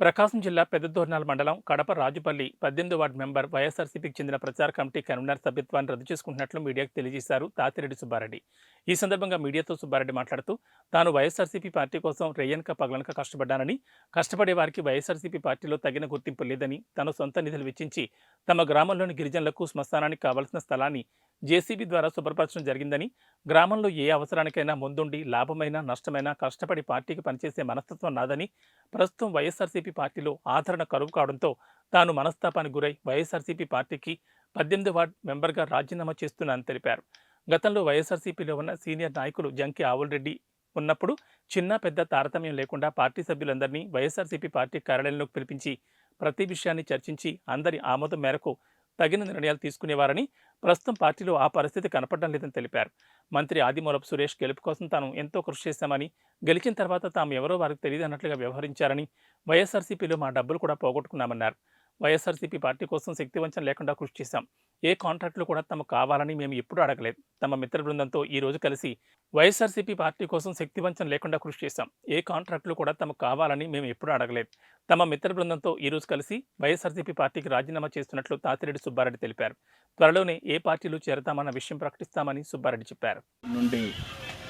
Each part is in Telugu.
ప్రకాశం జిల్లా పెద్దదోర్నాల మండలం కడప రాజుపల్లి 18 వార్డు మెంబర్ వైఎస్ఆర్సీపీకి చెందిన ప్రచార కమిటీ కన్వీనర్ సభ్యత్వాన్ని రద్దు చేసుకుంటున్నట్లు మీడియాకు తెలియజేశారు తాతిరెడ్డి సుబ్బారెడ్డి. ఈ సందర్భంగా మీడియాతో సుబ్బారెడ్డి మాట్లాడుతూ తాను వైఎస్ఆర్సీపీ పార్టీ కోసం రేయనక పగలనక కష్టపడ్డానని, కష్టపడే వారికి వైఎస్ఆర్సీపీ పార్టీలో తగిన గుర్తింపు లేదని, తన సొంత నిధులు వెచ్చించి తమ గ్రామంలోని గిరిజనులకు శ్మశానానికి కావాల్సిన స్థలాన్ని జేసీబీ ద్వారా శుభ్రపరచడం జరిగిందని, గ్రామంలో ఏ అవసరానికైనా ముందుండి లాభమైనా నష్టమైనా కష్టపడి పార్టీకి పనిచేసే మనస్తత్వం నాదని, ప్రస్తుతం వైఎస్ఆర్సీపీ పార్టీలో ఆదరణ కరువు కావడంతో తాను మనస్తాపానికి గురై వైఎస్ఆర్సీపీ పార్టీకి 18 వార్డు మెంబర్గా రాజీనామా చేస్తున్నానని తెలిపారు. గతంలో వైఎస్ఆర్సీపీలో ఉన్న సీనియర్ నాయకులు జంకి ఆవులరెడ్డి ఉన్నప్పుడు చిన్న పెద్ద తారతమ్యం లేకుండా పార్టీ సభ్యులందరినీ వైఎస్ఆర్సీపీ పార్టీ కార్యాలయంలోకి పిలిపించి ప్రతి విషయాన్ని చర్చించి అందరి ఆమోదం మేరకు తగిన నిర్ణయాలు తీసుకునేవారని, ప్రస్తుతం పార్టీలో ఆ పరిస్థితి కనపడడం లేదని తెలిపారు. మంత్రి ఆదిమూలపు సురేష్ గెలుపు కోసం తాను ఎంతో కృషి చేశామని, గెలిచిన తర్వాత తాము ఎవరో వారికి తెలియదు అన్నట్లుగా వ్యవహరించారని, వైఎస్ఆర్సీపీలో మా డబ్బులు కూడా పోగొట్టుకున్నామన్నారు. వైఎస్ఆర్సీపీ పార్టీ కోసం శక్తివంచన లేకుండా కృషి చేశాం. ఏ కాంట్రాక్టులు కూడా తమకు కావాలని మేము ఎప్పుడూ అడగలేదు. తమ మిత్ర బృందంతో ఈ రోజు కలిసి వైఎస్ఆర్సీపీ పార్టీ కోసం శక్తివంచన లేకుండా కృషి చేశాం. ఏ కాంట్రాక్టులు కూడా తమకు కావాలని మేము ఎప్పుడూ అడగలేదు. తమ మిత్ర బృందంతో ఈ రోజు కలిసి వైఎస్ఆర్సీపీ పార్టీకి రాజీనామా చేస్తున్నట్లు తాతిరెడ్డి సుబ్బారెడ్డి తెలిపారు. త్వరలోనే ఏ పార్టీలు చేరతామన్న విషయం ప్రకటిస్తామని సుబ్బారెడ్డి చెప్పారు. నుండి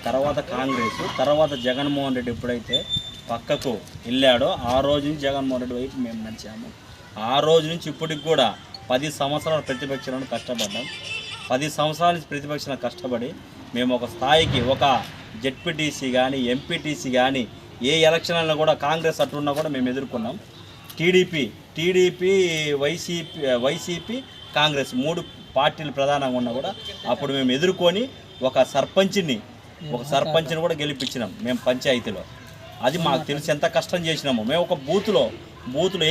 తర్వాత కాంగ్రెస్, తర్వాత జగన్మోహన్ రెడ్డి ఎప్పుడైతే పక్కకు వెళ్ళాడో ఆ రోజు నుంచి జగన్మోహన్ రెడ్డి వైపు మేము నడిచాము. ఆ రోజు నుంచి ఇప్పటికి కూడా 10 సంవత్సరాల ప్రతిపక్షాలను కష్టపడ్డాం. 10 సంవత్సరాల నుంచి ప్రతిపక్షాలను కష్టపడి మేము ఒక స్థాయికి, ఒక జెడ్పీటీసీ కానీ ఎంపీటీసీ కానీ ఏ ఎలక్షన్లను కూడా కాంగ్రెస్ అట్టున్నా కూడా మేము ఎదుర్కొన్నాం. టీడీపీ వైసీపీ కాంగ్రెస్ 3 పార్టీలు ప్రధానంగా ఉన్నా కూడా అప్పుడు మేము ఎదుర్కొని ఒక సర్పంచ్ని కూడా గెలిపించినాం మేము పంచాయతీలో. అది మాకు తెలిసి ఎంత కష్టం చేసినాము. మేము ఒక బూత్లో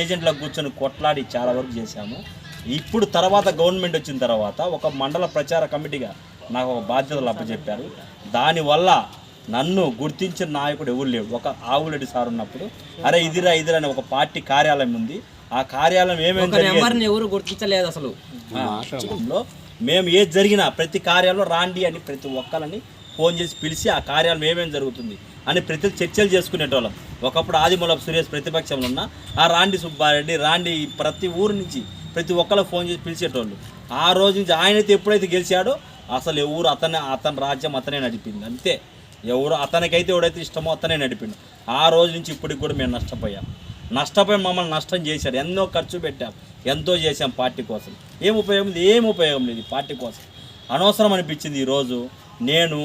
ఏజెంట్లకు కూర్చొని కొట్లాడి చాలా వరకు చేశాము. ఇప్పుడు తర్వాత గవర్నమెంట్ వచ్చిన తర్వాత ఒక మండల ప్రచార కమిటీగా నాకు ఒక బాధ్యతలు అప్పచెప్పారు. దానివల్ల నన్ను గుర్తించిన నాయకుడు ఎవరు లేడు. ఒక ఆవులరెడ్డి సార్ ఉన్నప్పుడు అరే ఇదిరా అని ఒక పార్టీ కార్యాలయం ఉంది. ఆ కార్యాలయం ఏమేమి ఎవరు గుర్తించలేదు. అసలు మేము ఏది జరిగినా ప్రతి కార్యాలయంలో రాండి అని ప్రతి ఒక్కరిని ఫోన్ చేసి పిలిచి ఆ కార్యాలయం ఏమేమి జరుగుతుంది అని ప్రతి చర్చలు చేసుకునేటోళ్ళం. ఒకప్పుడు ఆదిమూలపు సురేష్ ప్రతిపక్షంలో ఉన్న ఆ రాండి సుబ్బారెడ్డి ప్రతి ఊరు నుంచి ప్రతి ఒక్కరికి ఫోన్ చేసి పిలిచేటోళ్ళు. ఆ రోజు నుంచి ఆయనైతే ఎప్పుడైతే గెలిచాడో అసలు ఎవరు అతని రాజ్యం అతనే నడిపింది. అంతే, ఎవరు అతనికైతే ఎవడైతే ఇష్టమో అతనే నడిపిండు. ఆ రోజు నుంచి ఇప్పటికి కూడా మేము నష్టపోయి మమ్మల్ని నష్టం చేశారు. ఎన్నో ఖర్చు పెట్టాం, ఎంతో చేశాం పార్టీ కోసం. ఏం ఉపయోగం లేదు పార్టీ కోసం. అనవసరం అనిపించింది. ఈరోజు నేను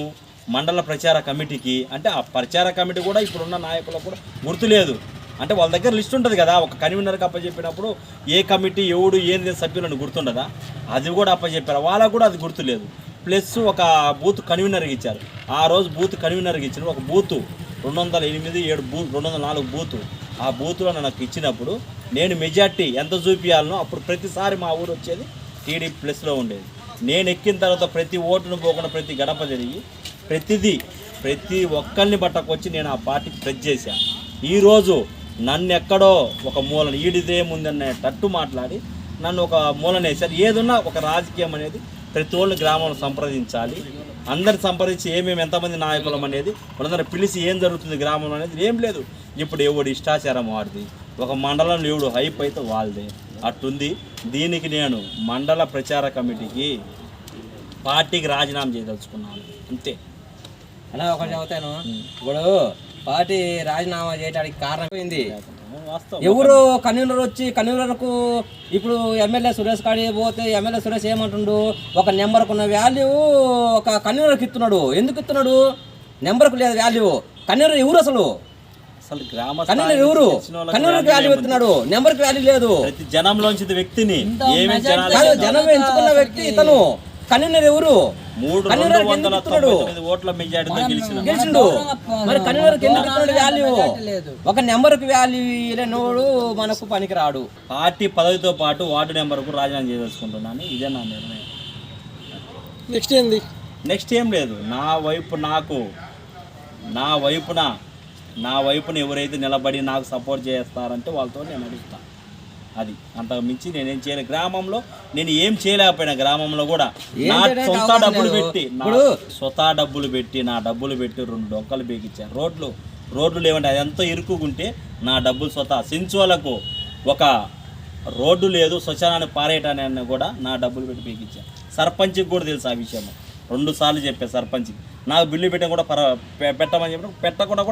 మండల ప్రచార కమిటీకి, అంటే ఆ ప్రచార కమిటీ కూడా ఇప్పుడున్న నాయకులకు కూడా గుర్తు లేదు. అంటే వాళ్ళ దగ్గర లిస్ట్ ఉంటుంది కదా, ఒక కన్వీనర్కి అప్పచెప్పినప్పుడు ఏ కమిటీ ఎవడు ఏంది సభ్యులను గుర్తుండదా, అది కూడా అప్పచెప్పారు. వాళ్ళకు కూడా అది గుర్తులేదు. ప్లస్ ఒక బూత్ కన్వీనర్కి ఇచ్చారు. ఆ రోజు బూత్ కన్వీనర్కి ఇచ్చిన ఒక బూతు 204 బూతు. ఆ బూత్లో నాకు ఇచ్చినప్పుడు నేను మెజార్టీ ఎంత చూపించాలనో అప్పుడు ప్రతిసారి మా ఊరు వచ్చేది టీడీపీ ప్లస్లో ఉండేది. నేను ఎక్కిన తర్వాత ప్రతి ఓటును పోకుండా ప్రతి గడప తిరిగి ప్రతి ఒక్కరిని బట్టకొచ్చి నేను ఆ పార్టీకి ప్రెస్ చేశాను. ఈరోజు నన్ను ఎక్కడో ఒక మూలన ఈడిదే ముందన్నట్టు మాట్లాడి నన్ను ఒక మూలనేసారు. ఏదున్నా ఒక రాజకీయం అనేది ప్రతి ఒళ్ళు గ్రామంలో సంప్రదించాలి. అందరిని సంప్రదించి ఏమేమి ఎంతమంది నాయకులం అనేది వాళ్ళందరూ పిలిచి ఏం జరుగుతుంది గ్రామంలో అనేది ఏం లేదు. ఇప్పుడు ఎవడు ఇష్టాచారం వాడిది, ఒక మండలంలో ఎవడు హైప్ అయితే వాళ్ళదే అట్టుంది. దీనికి నేను మండల ప్రచార కమిటీకి పార్టీకి రాజీనామా చేయదలుచుకున్నాను. అంతే. అలా ఒకటి చెబుతాను. ఇప్పుడు పార్టీ రాజీనామా చేయడానికి కారణం ఏంది? ఎవరు కన్వీనర్ వచ్చి కన్వీనర్కు ఇప్పుడు ఎమ్మెల్యే సురేష్ కాడికి పోతే ఎమ్మెల్యే సురేష్ ఏమంటుండు, ఒక నెంబర్కు ఉన్న వాల్యూ ఒక కన్వీనర్కి ఇస్తున్నాడు. ఎందుకు ఇస్తున్నాడు? నెంబర్కు లేదు వాల్యూ. కన్వీనర్ ఎవరు అసలు కన్వీనర్ ఎవరు? కన్వీనర్కి వాల్యూ ఇస్తున్నాడు, నెంబర్కి వాల్యూ లేదు. జనంలోంచి వ్యక్తిని జనం ఎంచుకున్న వ్యక్తి ఇతను. కన్వీనర్ ఎవరు? గెలిచిండు. మరి కన్వీనర్కి ఎందుకు ఇస్తున్నాడు వాల్యూ? ఒక నెంబర్కి వాల్యూ లేనోడు మనకు పనికిరాడు. పార్టీ పదవితో పాటు వార్డు నెంబర్కు రాజీనామా చేయదలుచుకుంటున్నాను. ఇదే నా నిర్ణయం. నెక్స్ట్ ఏం లేదు. నా వైపున ఎవరైతే నిలబడి నాకు సపోర్ట్ చేస్తారంటే వాళ్ళతో నేను నడుస్తాను. అది అంతకు మించి నేనేం చేయలేదు. గ్రామంలో నేను ఏం చేయలేకపోయినా గ్రామంలో కూడా నా సొంత డబ్బులు పెట్టి 2 డొక్కలు బేకిచ్చారు. రోడ్లు లేవంటే అది ఎంతో ఇరుక్కుంటే నా డబ్బులు స్వతహా సించువలకు ఒక రోడ్డు లేదు శ్మశానాన్ని పారేయటాన్ని కూడా నా డబ్బులు పెట్టి పీకిచ్చాను. సర్పంచ్కి కూడా తెలుసు ఆ విషయం. 2 సార్లు చెప్పాను సర్పంచ్కి. నాకు బిల్లు పెట్టడం కూడా పెట్టమని చెప్పి పెట్టకుండా కూడా